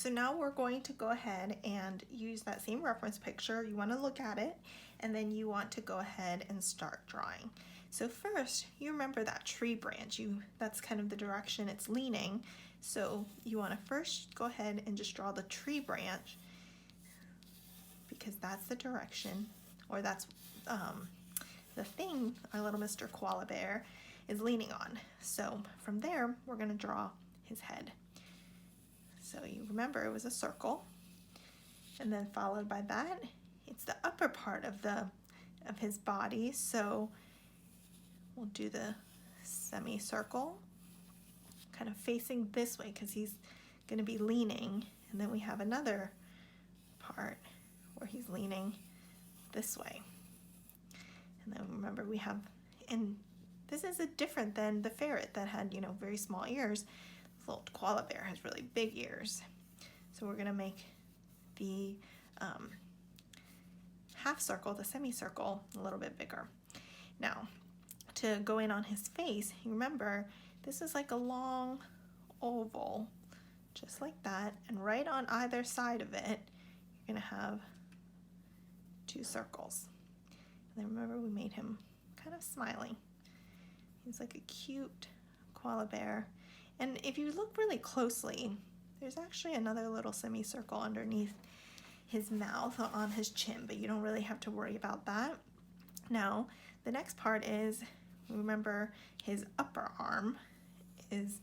So now we're going to go ahead and use that same reference picture. You want to look at it, and then you want to go ahead and start drawing. So first, you remember that tree branch. That's kind of the direction it's leaning. So you want to first go ahead and just draw the tree branch, because that's the direction, or that's the thing our little Mr. Koala Bear is leaning on. So from there, we're going to draw his head. So you remember it was a circle, and then followed by that, it's the upper part of his body. So we'll do the semicircle, kind of facing this way because he's going to be leaning, and then we have another part where he's leaning this way. And then remember we have, and this is different than the ferret that had, very small ears. This little koala bear has really big ears. So we're gonna make the half circle, the semicircle, a little bit bigger. Now, to go in on his face, you remember this is like a long oval, just like that, and right on either side of it, you're gonna have two circles. And then remember we made him kind of smiling. He's like a cute koala bear. And if you look really closely, there's actually another little semicircle underneath his mouth on his chin, but you don't really have to worry about that. Now, the next part is, remember his upper arm is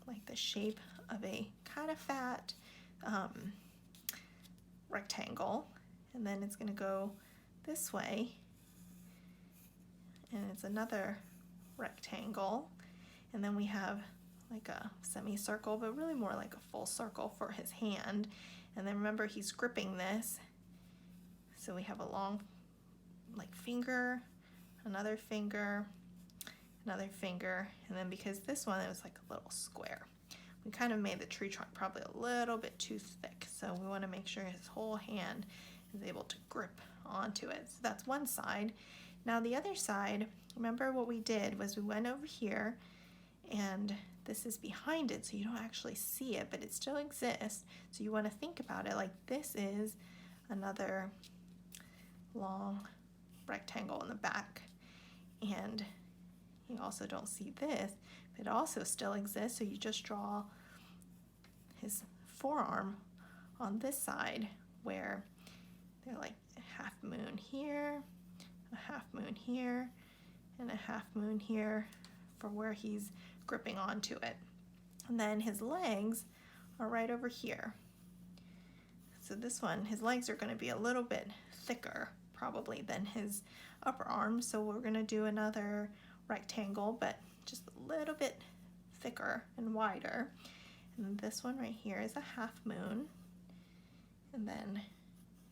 like the shape of a kind of fat rectangle, and then it's gonna go this way, and it's another rectangle, and then we have like a semicircle, but really more like a full circle for his hand. And then remember he's gripping this, so we have a long like finger, another finger, another finger, and then because this one it was like a little square, we kind of made the tree trunk probably a little bit too thick, so we want to make sure his whole hand is able to grip onto it. So that's one side. Now the other side, remember what we did was we went over here, and this is behind it, so you don't actually see it, but it still exists. So you want to think about it like this is another long rectangle in the back, and you also don't see this, but it also still exists. So you just draw his forearm on this side, where they're like a half moon here, a half moon here, and a half moon here for where he's gripping onto it. And then his legs are right over here. So this one, his legs are going to be a little bit thicker probably than his upper arm, so we're going to do another rectangle, but just a little bit thicker and wider. And this one right here is a half moon, and then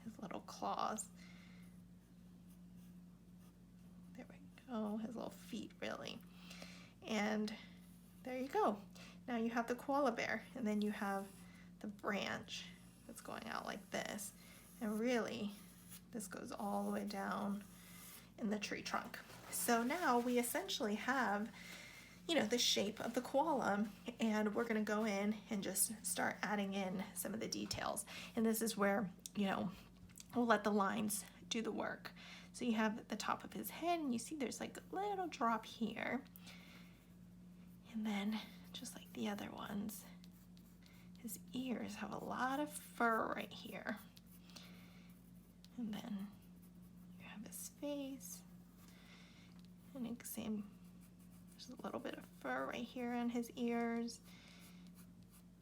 his little claws, there we go, his little feet really. And there you go. Now you have the koala bear, and then you have the branch that's going out like this, and really this goes all the way down in the tree trunk. So now we essentially have, the shape of the koala, and we're going to go in and just start adding in some of the details. And this is where, we'll let the lines do the work. So you have the top of his head, and you see there's like a little drop here. And then, just like the other ones, his ears have a lot of fur right here. And then you have his face, and same, there's a little bit of fur right here on his ears.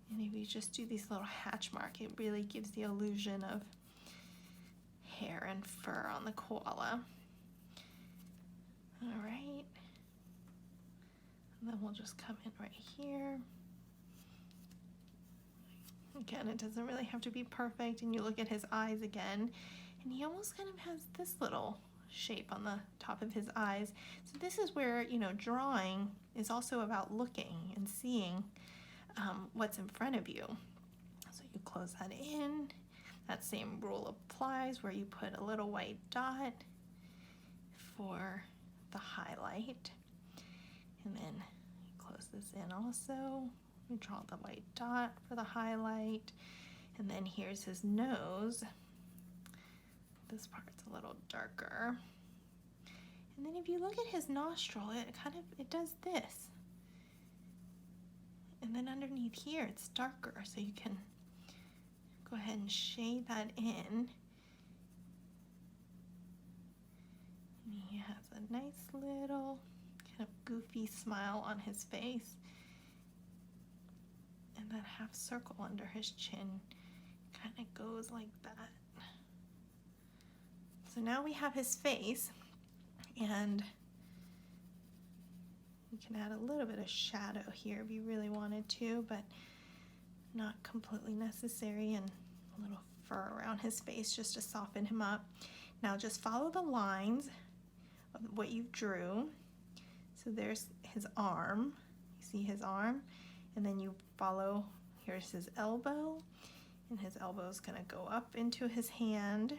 And if you just do these little hatch marks, it really gives the illusion of hair and fur on the koala. All right. And then we'll just come in right here. Again, it doesn't really have to be perfect, and you look at his eyes again, and he almost kind of has this little shape on the top of his eyes. So this is where, drawing is also about looking and seeing what's in front of you. So you close that in. That same rule applies where you put a little white dot for the highlight. And then close this in also, We draw the white dot for the highlight, and then here's his nose. This part's a little darker. And then if you look at his nostril, it does this. And then underneath here, it's darker, so you can go ahead and shade that in. And he has a nice little kind of goofy smile on his face. And that half circle under his chin kind of goes like that. So now we have his face, and we can add a little bit of shadow here if you really wanted to, but not completely necessary, and a little fur around his face just to soften him up. Now just follow the lines of what you drew. So there's his arm. You see his arm? And then you follow, here's his elbow, and his elbow is going to go up into his hand.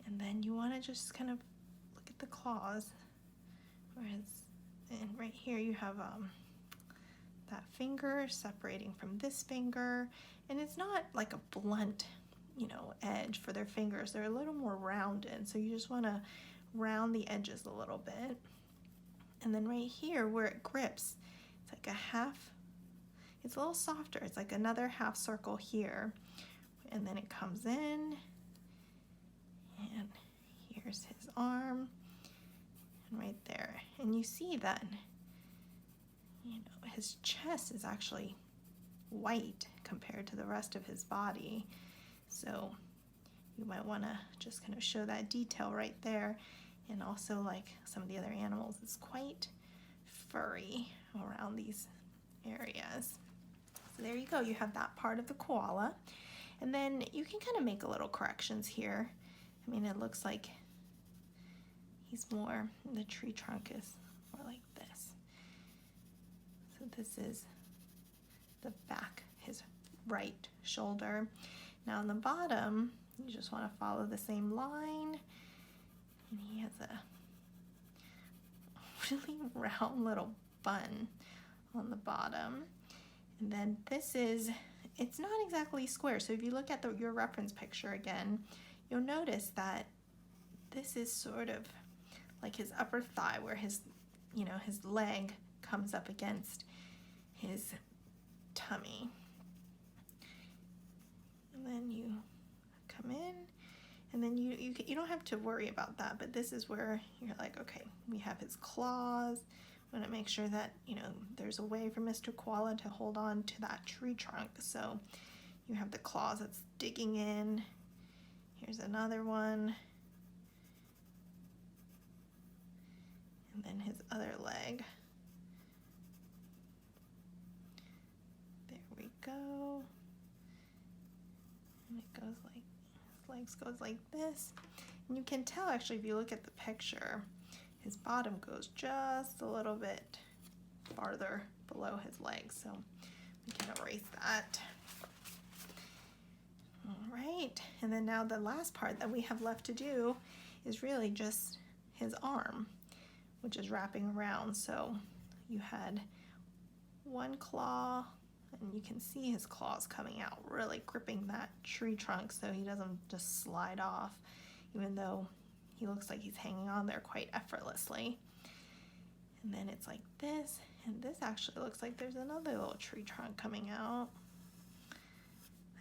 And then you want to just kind of look at the claws. And right here you have that finger separating from this finger. And it's not like a blunt, edge for their fingers. They're a little more rounded. So you just want to round the edges a little bit. And then right here where it grips, it's like a half, it's a little softer. It's like another half circle here. And then it comes in, and here's his arm, and right there. And you see that, his chest is actually white compared to the rest of his body. So you might want to just kind of show that detail right there. And also, like some of the other animals, it's quite furry around these areas. So there you go, you have that part of the koala. And then you can kind of make a little corrections here. I mean, it looks like he's more, the tree trunk is more like this. So this is the back, his right shoulder. Now on the bottom, you just want to follow the same line. And he has a really round little bun on the bottom. And then this is, it's not exactly square. So if you look at your reference picture again, you'll notice that this is sort of like his upper thigh, where his leg comes up against his tummy. And then you come in, and then you don't have to worry about that, but this is where you're like, okay, we have his claws. We want to make sure that, there's a way for Mr. Koala to hold on to that tree trunk. So you have the claws that's digging in. Here's another one. And then his other leg. There we go. And it goes like, his legs goes like this. And you can tell actually if you look at the picture, his bottom goes just a little bit farther below his legs. So we can erase that. All right, and then now the last part that we have left to do is really just his arm, which is wrapping around. So you had one claw, and you can see his claws coming out, really gripping that tree trunk so he doesn't just slide off, even though he looks like he's hanging on there quite effortlessly. And then it's like this, and this actually looks like there's another little tree trunk coming out.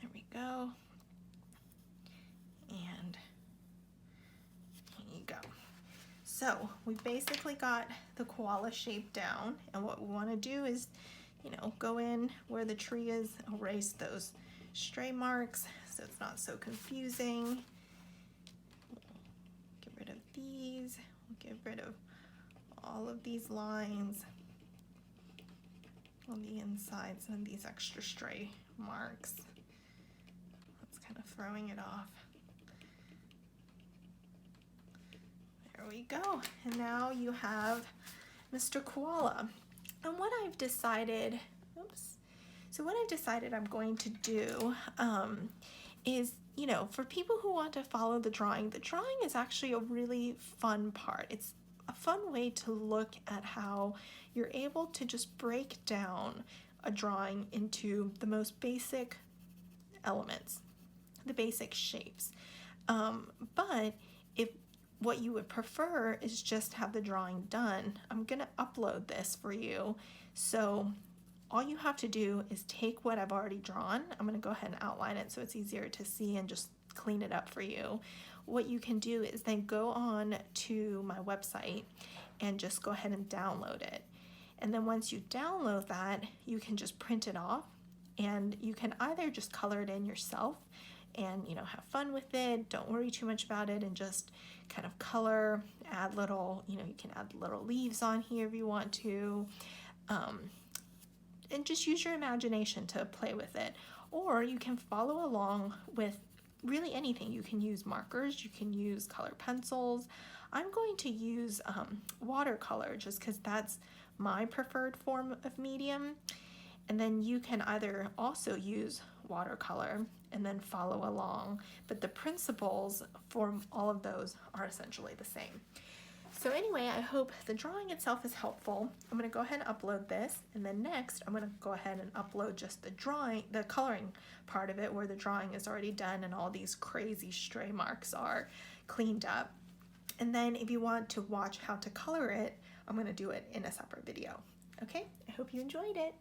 There we go. And here you go. So we basically got the koala shape down, and what we want to do is, go in where the tree is, erase those stray marks so it's not so confusing. Get rid of these, we'll get rid of all of these lines on the inside, some of these extra stray marks. That's kind of throwing it off. There we go. And now you have Mr. Koala. And what I've decided, I'm going to do is, for people who want to follow the drawing is actually a really fun part. It's a fun way to look at how you're able to just break down a drawing into the most basic elements, the basic shapes. But if what you would prefer is just have the drawing done, I'm gonna upload this for you. So all you have to do is take what I've already drawn. I'm gonna go ahead and outline it so it's easier to see and just clean it up for you. What you can do is then go on to my website and just go ahead and download it. And then once you download that, you can just print it off, and you can either just color it in yourself and, you know, have fun with it, don't worry too much about it, and just kind of color, add little, you know, you can add little leaves on here if you want to, and just use your imagination to play with it. Or you can follow along with really anything. You can use markers, you can use color pencils. I'm going to use watercolor just because that's my preferred form of medium. And then you can either also use watercolor and then follow along, but the principles for all of those are essentially the same. So anyway, I hope the drawing itself is helpful. I'm going to go ahead and upload this, and then next I'm going to go ahead and upload just the drawing, the coloring part of it, where the drawing is already done and all these crazy stray marks are cleaned up. And then if you want to watch how to color it, I'm going to do it in a separate video. Okay, I hope you enjoyed it.